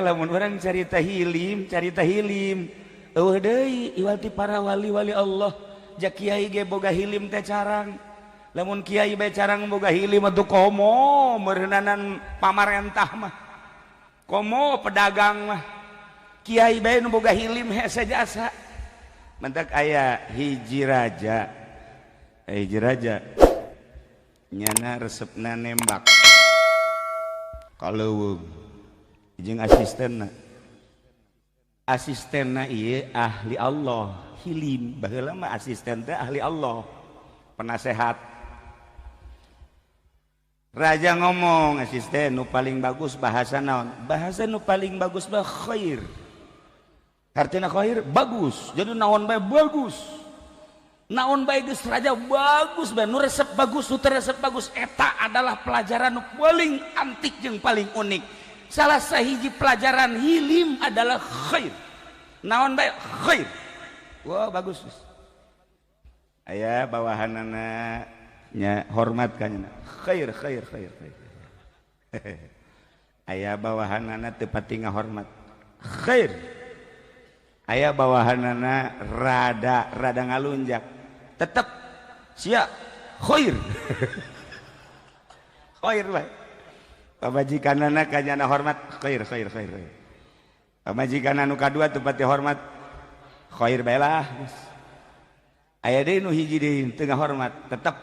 lamun orang carita hilim eueuh deui iwati para wali-wali Allah jak kiai ge boga hilim teh carang lamun kiai bae carang boga hilim atuh komo meureunanan pamarentah mah komo pedagang mah kiai bae nu boga hilim hese jasa mentak aya hiji raja nyana resepna nembak kaleuweung jeung asistenna ieu ahli Allah hilim baheula mah asisten teh ahli Allah penasehat raja ngomong asisten nu paling bagus bahasa naon bahasa nu paling bagus mah khair artina khair bagus jadi naon bae bagus naon bae geus raja bagus bae nu resep bagus nu teu resep bagus eta adalah pelajaran nu paling antik jeung paling unik salah sahiji pelajaran hilim adalah khair naon bae khair wah bagus aya bawahanana nya hormat kanana khair aya bawahanana teu pati ngahormat khair aya bawahanana rada ngalunjak tetep sia khair khair bae pamajikanana kanyana hormat khair pamajikanana nu kadua teu pati hormat khair bae lah aya deui nu hiji deui teu ngahormat tetep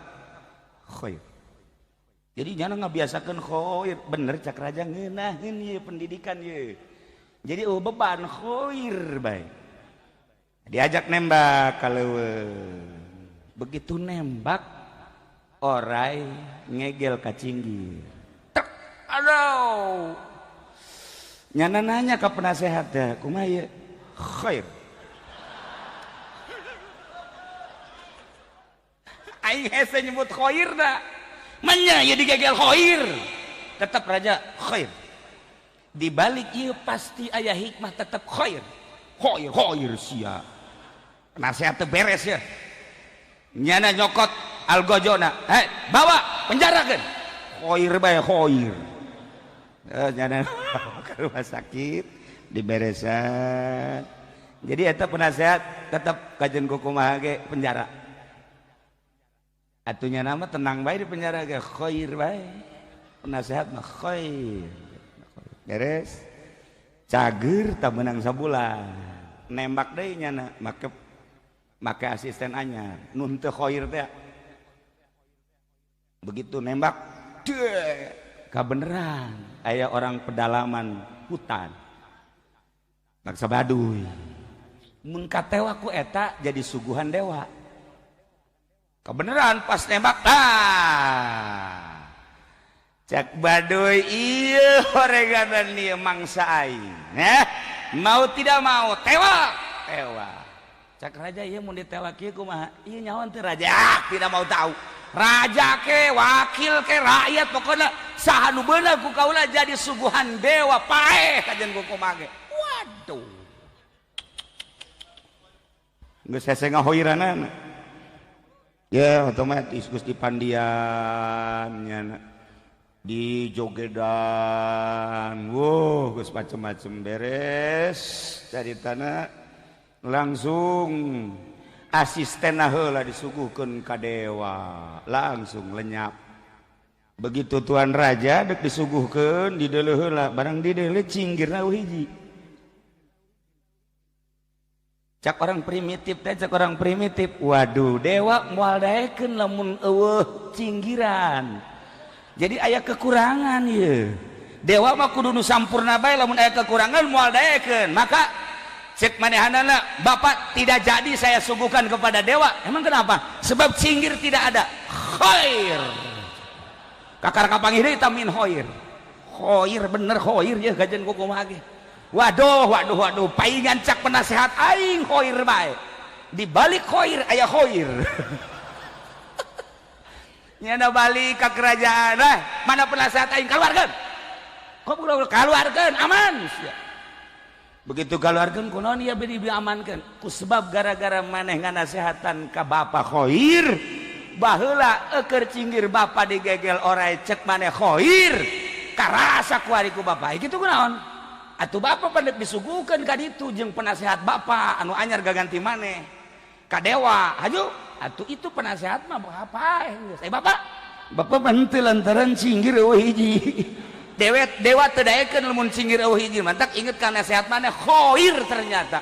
khair jadi nyana ngabiasakeun khair bener cak raja ngeunaheun ieu pendidikan ieu jadi beban khair bae diajak nembak kaleuweung begitu nembak orai ngegel ka cinggir aduh nyana nanya ke penasehat dah kumaha ieu khair aing hese nyebut khair da manya ieu digegel khair tetap raja khair di balik ieu pasti aya hikmah tetap khair sia penasehat teu beres ya nyana nyokot algojona bawa penjarakeun khair bae khair nyana ke rumah sakit diberesan jadi eta penasehat tetap kajen kumaha ge penjara atunya nama tenang bae di penjara ge khair bae penasehat mah khair beres cager tak menang sabulan nembak deui nyana make asisten anyar nun teu khair teh begitu nembak kabeneran aya orang pedalaman hutan maksa baduy mun katewa ku eta jadi suguhan dewa kebeneran pas nembak cak baduy ieu horeganan ieu mangsa aing mau tidak mau tewa cak raja ieu mun ditewa kieu kumaha ieu nyaon teh raja tidak mau tahu raja ke wakil ke rakyat pokoknya saha nu beunang ku kaula jadi suguhan dewa paeh kajen ku kumaha ge waduh geus hese ngahoiranana ya otomatis geus dipandian nyana di jogedan geus macem-macem beres caritana langsung asisten heula disuguhkeun ka dewa langsung lenyap begitu tuan raja dek disuguhkeun dideuleu heula barang dideuleu cinggirna hiji cak orang primitif waduh dewa moal daekeun lamun eueuh cinggiran jadi aya kekurangan ieu dewa mah kudu nu sampurna bae lamun aya kekurangan moal daekeun maka cek manehanana bapak tidak jadi saya suguhkan kepada dewa emang kenapa sebab cinggir tidak ada khair kakar kapanggih deui tamin khair bener khair ya gajen ku kumaha ge waduh paingan cak penasehat aing khair bae di balik khair aya khair nyana balik ka kerajaan mana penasehat aing keluarkeun aman begitu keluarkan kunaon ieu diamankan ku sebab gara-gara maneh nganasehatan ka bapa khair baheula eukeur cinggir bapa digegel orai cek maneh khair karasa ku ari ku bapa kitu kunaon atuh bapak pandek disuguhkeun ka ditu jeung penasehat bapak anu anyar gaganti maneh ka dewa haju atuh itu penasehat mah apa geus bapak bantu lantaran cinggir eueuh hiji dewa teu daekeun lamun cinggir eueuh hiji mantak inget ka nasihat maneh khoir ternyata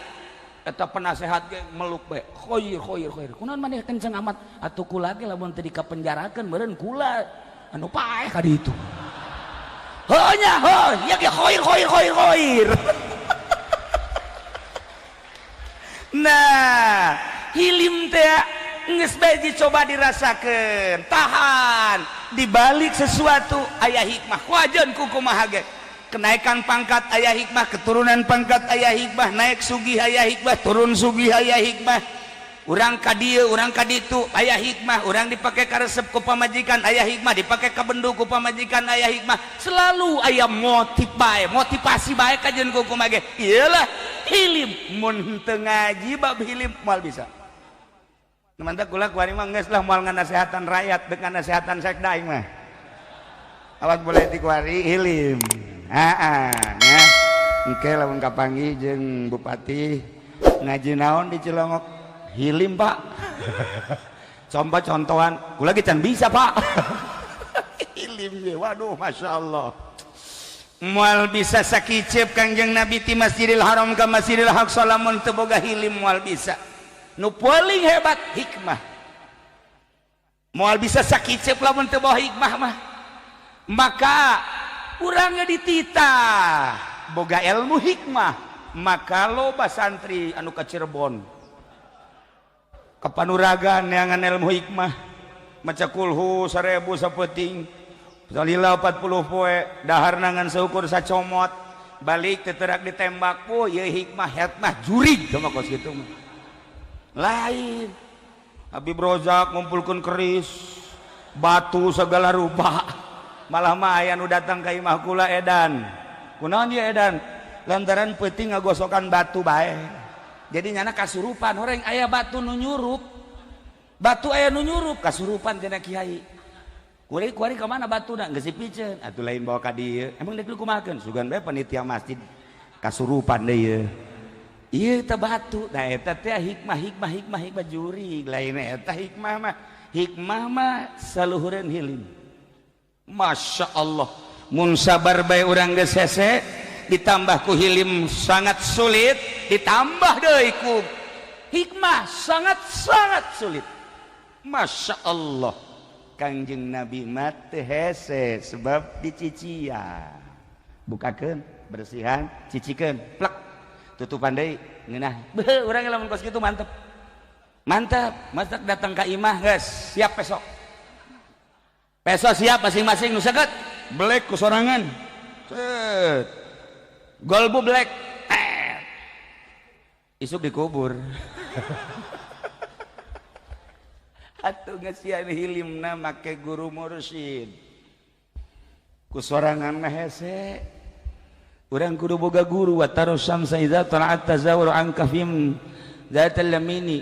eta penasehat ge meluk bae khoir kunaon maneh kenceng amat atuh kula ge lamun teu dikapenjarakeun meureun kula anu paeh ka ditu heunya heuh ya ge khoir nah hilim teh geus bae dicoba dirasakeun tahan dibalik sesuatu aya hikmah kuajeun ku kumaha ge kenaikan pangkat aya hikmah keturunan pangkat aya hikmah naik sugih aya hikmah turun sugih aya hikmah urang ka dieu urang ka ditu aya hikmah urang dipake ka resep ku pamajikan aya hikmah dipake ka bendu ku pamajikan aya hikmah selalu aya motivasi bae kajeun ku kumaha ge iyalah hilim mun teu ngaji bab hilim moal bisa mantap kula kuari mah geus lah moal nganasehatan rakyat deuk nganasehatan sekda aing mah awas boleh dikuari hilim ya engke lamun kapanggih jeung bupati ngaji naon di Cilongok hilim pak coba contohan kula ge can bisa pak hilim ge waduh masyaallah moal bisa sakicep Kangjeng Nabi ti Masjidil Haram ka Masjidil Aqsa lamun teu boga hilim moal bisa nu paling hebat hikmah moal bisa sakicep lamun teu boga hikmah mah maka urangnya dititah boga ilmu hikmah maka loba santri anu ka Cirebon kapanuragan neangan ilmu hikmah maca kulhu 1000 sapeting salila 40 poe dahar nangan seukur sacomot balik teterak ditembak oh ye hikmah hetmah jurig sama kos kitu mah lain Habib Rozak ngumpulkeun keris batu segala rupa malah mah aya nu datang ka imah kula edan kunaon dia edan lantaran peuting ngagosokan batu bae jadi nyana kasurupan horeng aya batu nu nyurup kasurupan cenah kiai kuari ka mana batuna geus dipiceun atuh lain bawa ka dieu emang deuk kumahakeun sugan bae panitia masjid kasurupan deui ieu teh batu da eta teh hikmah juri lain eta hikmah mah saluhureun hilim Masya Allah mun sabar bae urang geus hese ditambah ku hilim sangat sulit ditambah deui ku hikmah sangat sulit Masya Allah Kangjeng Nabi mah teu hese sebab dicicia bukakeun bersihan cicikeun plek tutupan deui ngeunah beuh urang lamun kos kitu mantep masak datang ka imah geus siap besok siap masing-masing nu seukeut black ku sorangan set golbu black isuk dikubur atuh ngasian hilimna make guru mursyid ku sorangan mah hese urang kudu boga guru wa tarusyamsa idza tala'at tazawwaru an kafim zatal yamini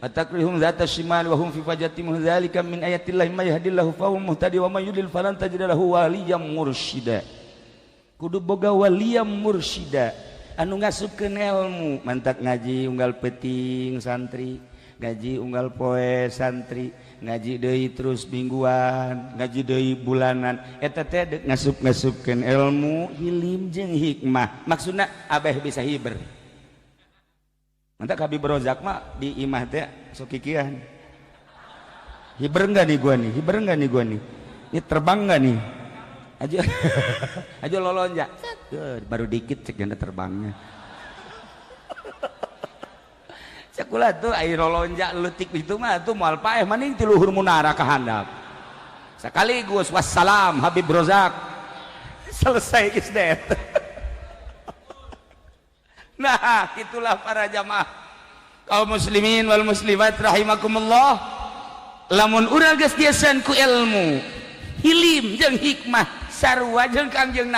atakrihum zata shimal wa hum fi fajatim dzalika min ayatillahi may yahdillahu fa huwa muhtadi wa may yudlil falan tajid lahu waliyyan mursyida kudu boga waliyyan mursyida anu ngasupkeun ilmu mantak ngaji unggal peuting santri ngaji unggal poe santri ngaji deui terus mingguan ngaji deui bulanan eta teh deuk ngasup-ngasupkeun ilmu hilim jeung hikmah maksudna abeh bisa hiber mantak Habib Rozak mah di imah teh sok kikieuan hiber enggak nih gua nih ini terbang enggak nih aja lolonja baru dikit cek ganda terbangnya cekulah tuh air lolonja letik itu mah tuh moal paeh maning ti luhur munara ka handap sekaligus wassalam Habib Rozak selesai geus det. Nah itulah para jamaah kaum muslimin wal muslimat rahimakumullah lamun urang geus tiasa ku ilmu hilim jeung hikmah sarua jeung Kangjeng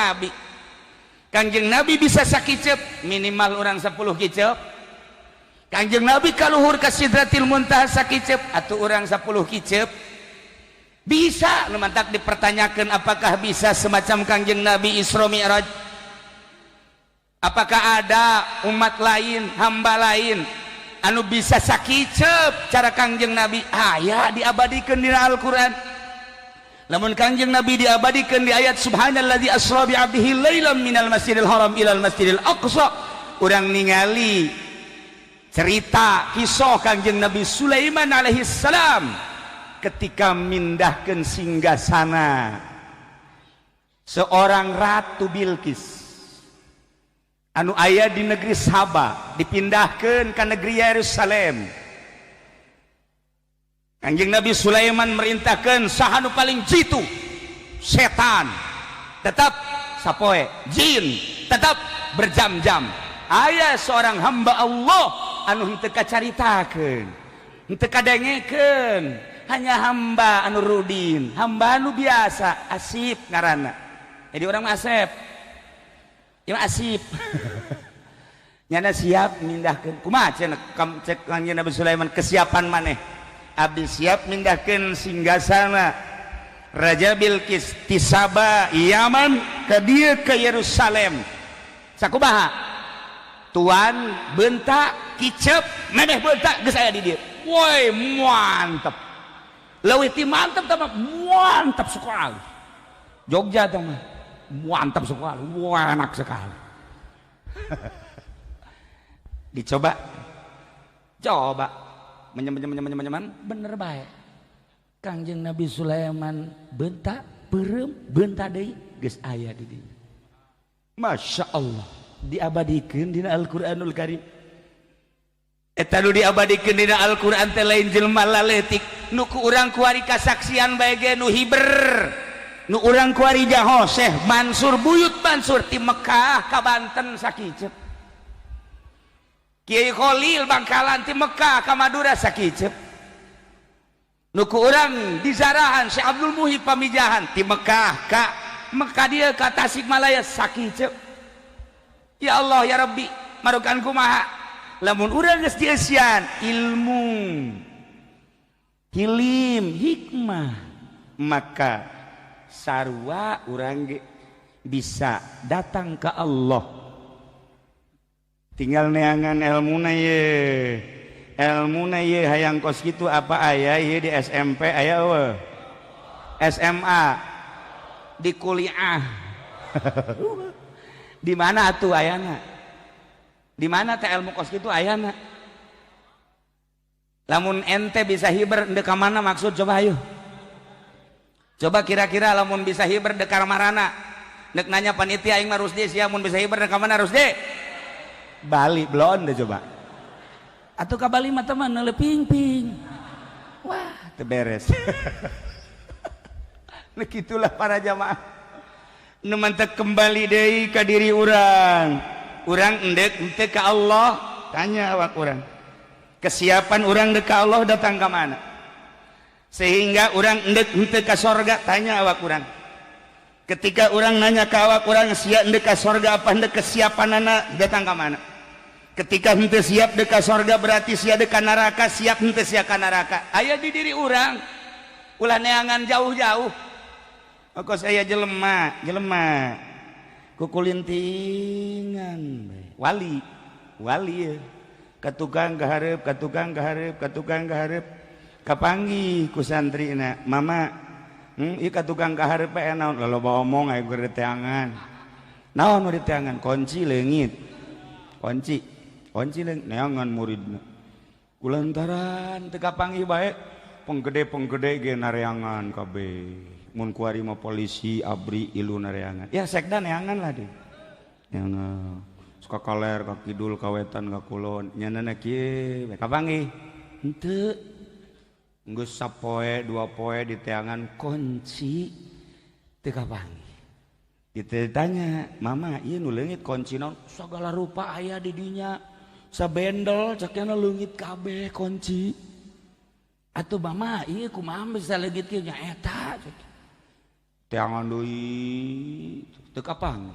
Nabi bisa sakicep minimal urang 10 kicep Kangjeng Nabi kaluhur ka Sidratil Muntaha sakicep atuh urang 10 kicep bisa numantak dipertanyakan apakah bisa semacam Kangjeng Nabi Isra Mi'raj Apakah ada umat lain, hamba lain anu bisa sakicep cara Kangjeng Nabi? Aya diabadikeun dina Al-Qur'an. Lamun Kangjeng Nabi diabadikeun di ayat subhanalladzi asra bi 'abdihi lailan minal masjidil haram ilal masjidil aqsa, urang ningali cerita kisah Kangjeng Nabi Sulaiman alaihi salam ketika mindahkeun singgasana seorang ratu Bilqis anu aya di negeri Saba dipindahkan ke negeri Yerusalem. Kanjeng Nabi Sulaiman merintahkan sahanu paling jitu setan tetap sapoe, jin tetap berjam-jam. Aya seorang hamba Allah anu henteu kacaritakeun, henteu kadengekeun, hanya hamba anu rudin, hamba anu biasa, Asip ngaranna. Jadi orang Asep ya Asip nyana siap mindahkeun kumaha cek Kanjeng Nabi Sulaiman kesiapan maneh abdi siap mindahkeun singgasana Raja Bilqis ti Saba Yaman ka dieu ke Yerusalem sakumaha tuan beunta kicep maneh beunta geus aya di dieu. Woi mantep leuwih ti mantep tah mantap sekali Jogja tah mah mantap sekali, wah enak sekali. Dicoba, coba, menyeman, bener baik. Kangjeng Nabi Sulaiman bentak, berem, bentak deui, geus aya di dieu. Masya Allah, diabadikeun dina Al-Qur'anul Karim. Eta nu diabadikeun dina Al-Qur'an teh lain jelema laletik, nu ku urang kuari kasaksian bae ge nu hiber. Nu urang kuari jaho Syekh Mansur Buyut Mansur ti Mekah ka Banten sakicep. Kiai Khalil Bangkalan ti Mekah ka Madura sakicep. Nu ku urang di Zarahan Syekh Abdul Muhib Pamijahan ti Mekah ka dieu ka Tasikmalaya sakicep. Ya Allah ya Rabbi marukan kumaha lamun urang geus dieusian ilmu hilim hikmah maka sarua urang bisa datang ke Allah. Tinggal neangan ilmuna ye hayang kos gitu apa aya ye di SMP aya we SMA di kuliah di mana atuh ayana di mana teh ilmu kos gitu ayana. Lamun ente bisa hiber endeu ka mana maksud coba ayo. Coba kira-kira lamun bisa hiber dekar marana nek nanya panitia aing mah Rusdi sia mun bisa hiber dek mana Rusdi? Bali belum deh coba. Atuh ka Bali mah teman ping-ping. Wah, teu beres. Nek itulah para jamaah. Nu mantek kembali deui ka diri urang. Urang endek henteu ka Allah, tanya awak urang. Kesiapan urang deuk ka Allah datang ka mana? Sehingga orang endek henteu ka sorga tanya awak urang. Ketika orang nanya ka awak urang sia endek ka sorga apa endek kesiapanana datang ka mana? Ketika henteu siap deuk ka sorga berarti sia deuk ka neraka, siap henteu sia ka neraka. Aya di diri urang. Ulah neangan jauh-jauh. Maka saya jelema kukulintingan wali ya. Katukang gahareup kapanggih ku santrina mama ieu ka tukang kahareup naon loba omong aya geur teangan naon nu diteangan kunci leungit kunci leungit neangan muridna kulantaran teu kapanggih bae penggede ge nareangan kabeh mun kuari mah polisi abri ilu nareangan ya sekda neangan lah deh neangan suka kaler ka kidul ka wetan ka kulon nyanana kieu kapanggih henteu geus sapoe dua poe di teangan kunci teu kapanggih. Ditanya, "Mama, ieu nu leungit kunci naon?" "Sagala rupa aya di dinya. Sabendel cakna leungit kabeh kunci." "Atuh Mama, ieu kumaha bisa leungit kieu nya eta?" Teangan deui teu kapanggih.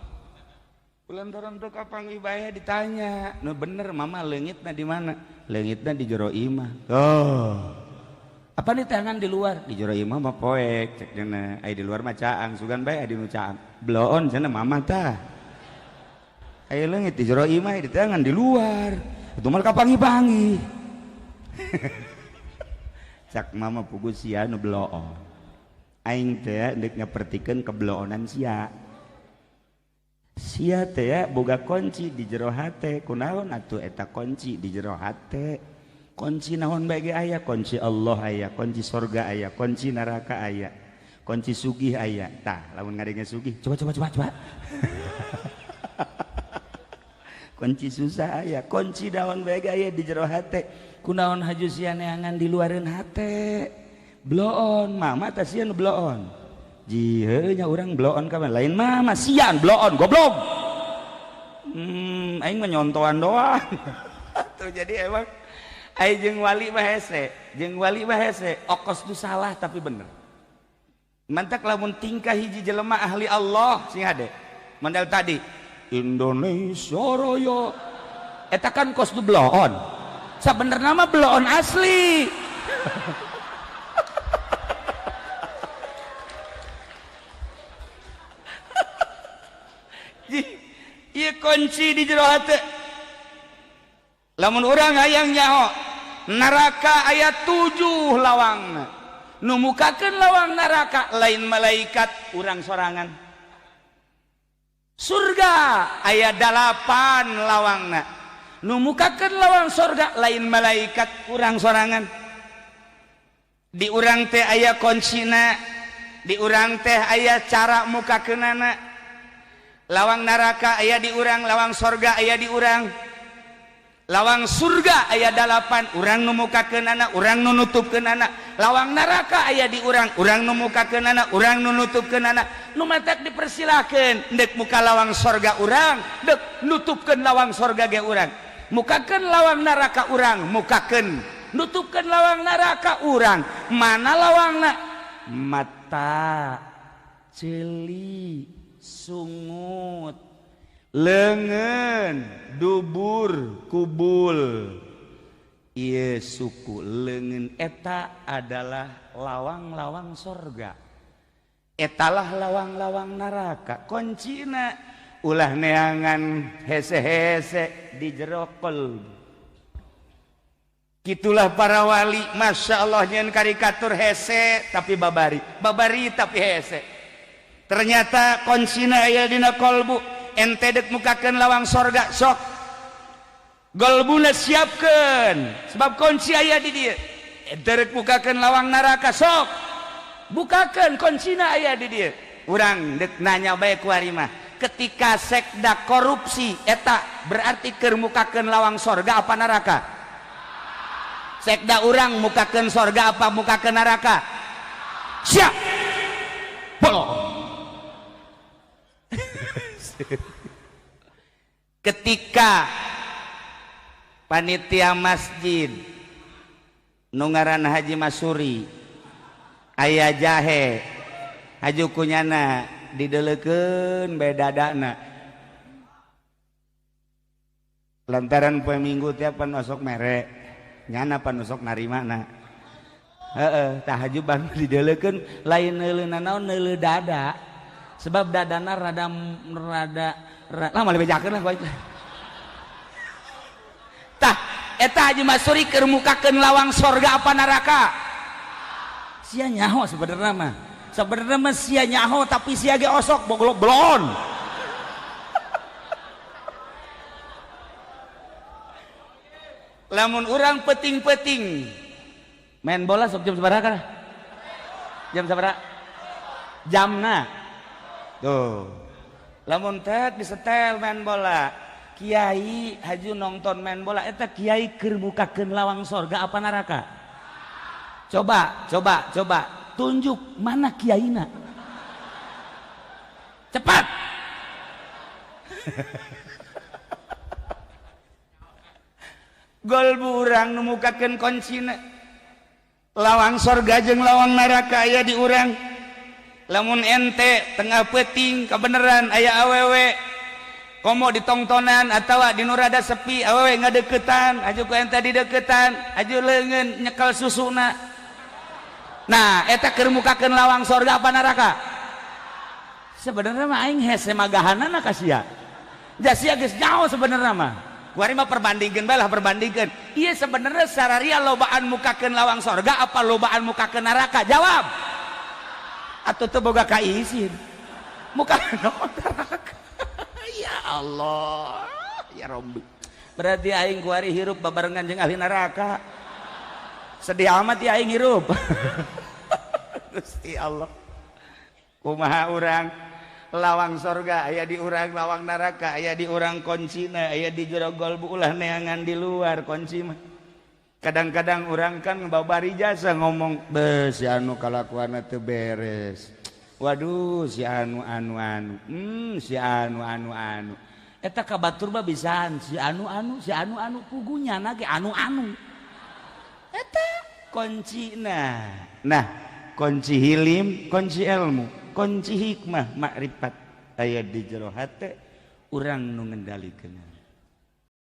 Kulantaran teu kapanggih bae ditanya, "Nu bener Mama leungitna di mana?" "Leungitna di jero imah." Oh. Apa nih tangan di luar? Di jero imah mah poek cek cenah. Ai di luar mah caang, sugan bae adi nu caang. Bloon cenah mama tah. aya leungit di jero imah di tangan di luar itu mah kapangi-pangi cak mama pugu sia nu bloon aing teh deuk ngapertikeun kebloonan sia teh boga kunci di jero hate kunaon atuh eta kunci di jero hate kunci naon bae ge aya kunci Allah aya kunci surga aya kunci neraka aya kunci sugih aya tah lamun ngadenge sugih coba kunci susah aya kunci naon bae ge aya di jero hate kunaon haju sia neangan di luareun hate bloon mama teh sia nu bloon jiheuh nya urang bloon ka lain mama sian bloon goblok aing mah nyontoan doang tuh jadi emang aing jeung wali mah hese okos tu salah tapi bener mantak lamun tingkah hiji jelema ahli Allah sing hade mandal tadi Indonesia Raya eta kan kos tu bloon sabenerna mah bloon asli ieu kunci di jero hate lamun urang hayang nyaho neraka aya 7 lawangna nu mukakeun lawang neraka lain malaikat urang sorangan surga aya 8 lawangna nu mukakeun lawang surga lain malaikat urang sorangan di urang teh aya kuncina di urang teh aya cara mukakeunana lawang neraka aya di urang lawang surga aya di urang lawang surga aya 8 urang nu mukakeunana urang nu nutupkeunana lawang neraka aya di urang urang nu mukakeunana urang nu nutupkeunana nu matak dipersilakeun deuk muka lawang surga urang deuk nutupkeun lawang surga ge urang mukakeun lawang neraka urang mukakeun nutupkeun lawang neraka urang mana lawangna mata ceuli sungut leungeun dubur kubul ieu suku leungeun eta adalah lawang-lawang surga etalah lawang-lawang neraka kuncina ulah neangan hese-hese di jero qalb gitulah para wali masya Allah nyen karikatur hese tapi babari tapi hese ternyata kuncina aya dina qalbu ente dek mukakeun lawang sorga sok golbuna siapkeun sebab kunci aya di dieu ente dek mukakeun lawang neraka sok bukakeun kuncina aya di dieu urang dek nanya bae ku ari mah ketika sekda korupsi eta berarti keur mukakeun lawang sorga apa neraka sekda urang mukakeun sorga apa mukakeun neraka siap bolong ketika panitia masjid nu ngaranna Haji Masuri aya jahe haju kunyana dideleukeun bae dadana lantaran poe Minggu tiap pan osok mere nyana pan osok narimana heeh tah haju ban dideleukeun lain neuleuna naon neuleuh dada sebab dadana rada lah malah bejakeun lah bae tah eta Haji Masuri keur mukakeun lawang surga apa neraka sia nyaho sebenarnya mah sia nyaho tapi sia ge osok boglok blon lamun urang peting-peting main bola sok jam sabaraha jam sabaraha jamna tuh lamun teh disetel main bola kiai haju nonton main bola eta kiai keur mukakeun lawang surga apa neraka coba tunjuk mana kiaina cepat gol urang nu mukakeun kuncina lawang surga jeung lawang neraka aya di urang lamun ente tengah peuting kabeneran aya awewe komo ditongtonan atawa di nu rada sepi awewe ngadeukeutan aju ku ente dideuketan aju leungeun nyekel susuna nah eta keur mukakeun lawang surga apa neraka sebenarnya mah aing hese magahanana ka sia Sia geus nyaho sebenarnya mah. Kuari mah perbandingkeun bae lah perbandingkeun. Ieu sebenarnya sararia lobaan mukakeun lawang sorga apa lobaan mukakeun neraka? Jawab. Atuh teu boga kaisin. Mukakeun neraka. Ya Allah. Ya Rabbi. Berarti aing kuari hirup babarengan jeung ahli neraka. Sedih amat ya aing hirup. Gusti Allah. Kumaha urang lawang sorga aya di urang lawang neraka aya di urang kuncina aya di jero golbu ulah neangan di luar kunci mah kadang-kadang urang kan babari jasa ngomong beuh si anu kalakuanna teu beres waduh si anu si anu eta kabatur mah bisaan si anu pugunya nage anu eta kuncina nah kunci hilim kunci ilmu kunci hikmah makrifat aya di jero hate urang nu ngendalikeun